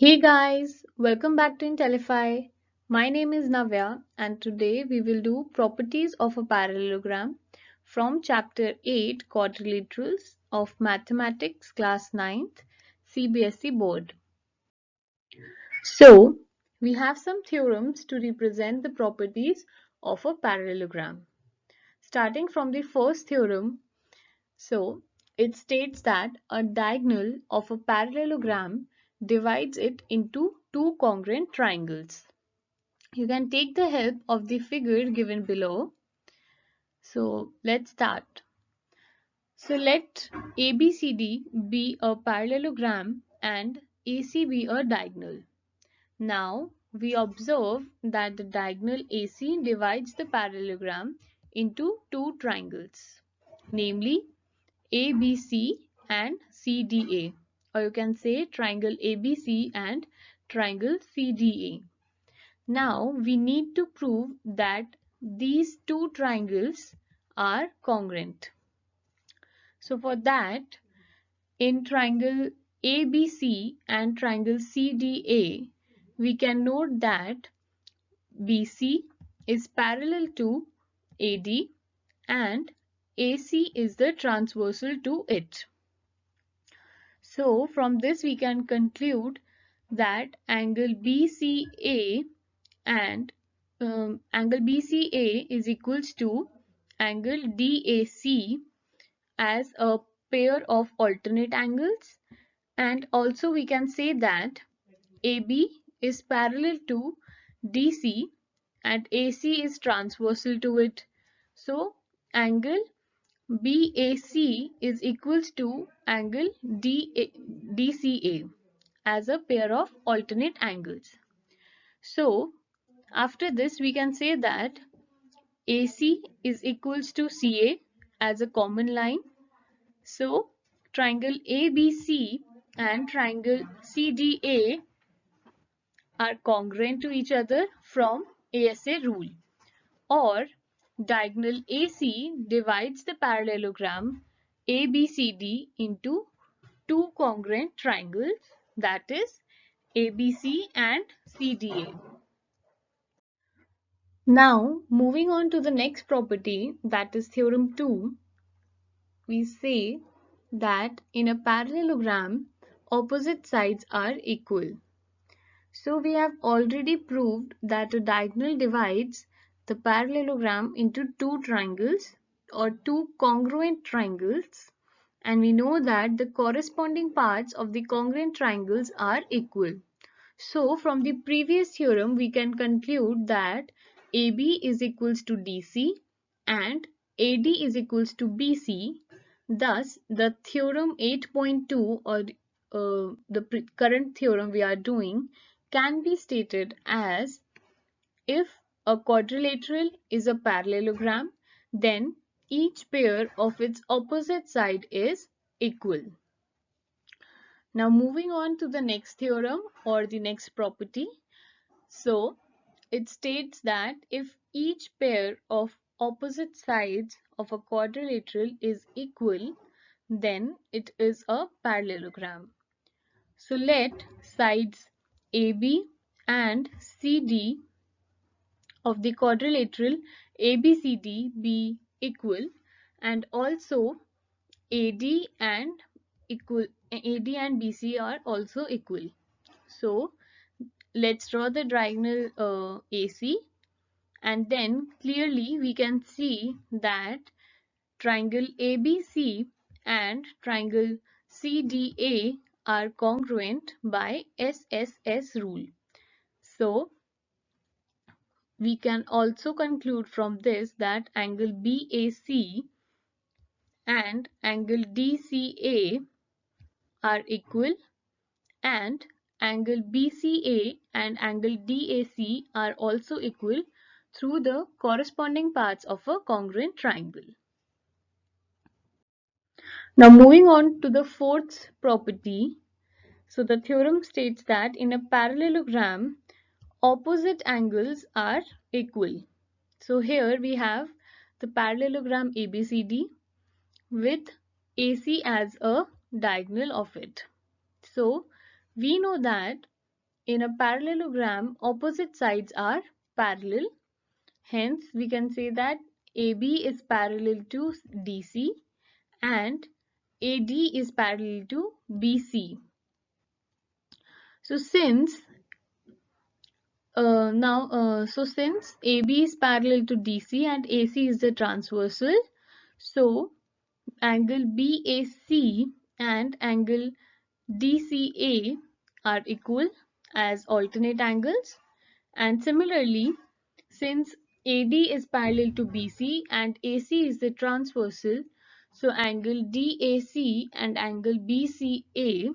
Hey guys, welcome back to Intellify. My name is Navya and today we will do properties of a parallelogram from chapter 8 Quadrilaterals of Mathematics class 9th CBSE board. So, we have some theorems to represent the properties of a parallelogram. Starting from the first theorem, so it states that a diagonal of a parallelogram divides it into two congruent triangles. You can take the help of the figure given below. So let's start. So let ABCD be a parallelogram and AC be a diagonal. Now we observe that the diagonal AC divides the parallelogram into two triangles, namely ABC and CDA, or you can say triangle ABC and triangle CDA. Now we need to prove that these two triangles are congruent. So for that, in triangle ABC and triangle CDA, we can note that BC is parallel to AD and AC is the transversal to it. So from this we can conclude that angle BCA and angle BCA is equals to angle DAC as a pair of alternate angles, and also we can say that AB is parallel to DC and AC is transversal to it. So angle BAC is equals to angle DCA as a pair of alternate angles. So after this we can say that AC is equals to CA as a common line. So triangle ABC and triangle CDA are congruent to each other from ASA rule, or diagonal AC divides the parallelogram ABCD into two congruent triangles, that is ABC and CDA. Now moving on to the next property, that is theorem 2, we say that in a parallelogram opposite sides are equal. So we have already proved that a diagonal divides the parallelogram into two triangles or two congruent triangles, and we know that the corresponding parts of the congruent triangles are equal. So from the previous theorem we can conclude that AB is equals to DC and AD is equals to BC. Thus the theorem 8.2, or the current theorem we are doing, can be stated as: if a quadrilateral is a parallelogram, then each pair of its opposite side is equal. Now moving on to the next theorem or the next property. So it states that if each pair of opposite sides of a quadrilateral is equal, then it is a parallelogram. So let sides AB and CD of the quadrilateral ABCD be equal, and also AD and BC are also equal. So let's draw the diagonal AC, and then clearly we can see that triangle ABC and triangle CDA are congruent by SSS rule. So we can also conclude from this that angle BAC and angle DCA are equal, and angle BCA and angle DAC are also equal through the corresponding parts of a congruent triangle. Now moving on to the fourth property. So the theorem states that in a parallelogram, opposite angles are equal. So here we have the parallelogram ABCD with AC as a diagonal of it. So we know that in a parallelogram, opposite sides are parallel. Hence, we can say that AB is parallel to DC and AD is parallel to BC. So since since AB is parallel to DC and AC is the transversal, so angle BAC and angle DCA are equal as alternate angles, and similarly, since AD is parallel to BC and AC is the transversal, so angle DAC and angle BCA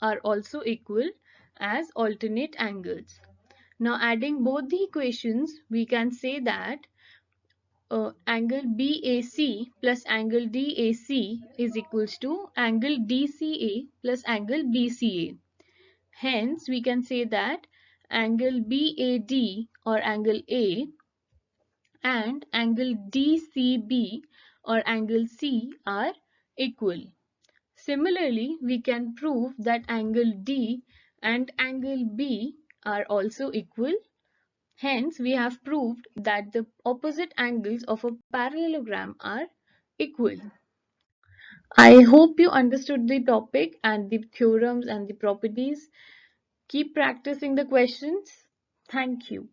are also equal as alternate angles. Now adding both the equations, we can say that angle BAC plus angle DAC is equals to angle DCA plus angle BCA. Hence, we can say that angle BAD or angle A and angle DCB or angle C are equal. Similarly, we can prove that angle D and angle B are also equal. Hence, we have proved that the opposite angles of a parallelogram are equal. I hope you understood the topic and the theorems and the properties. Keep practicing the questions. Thank you.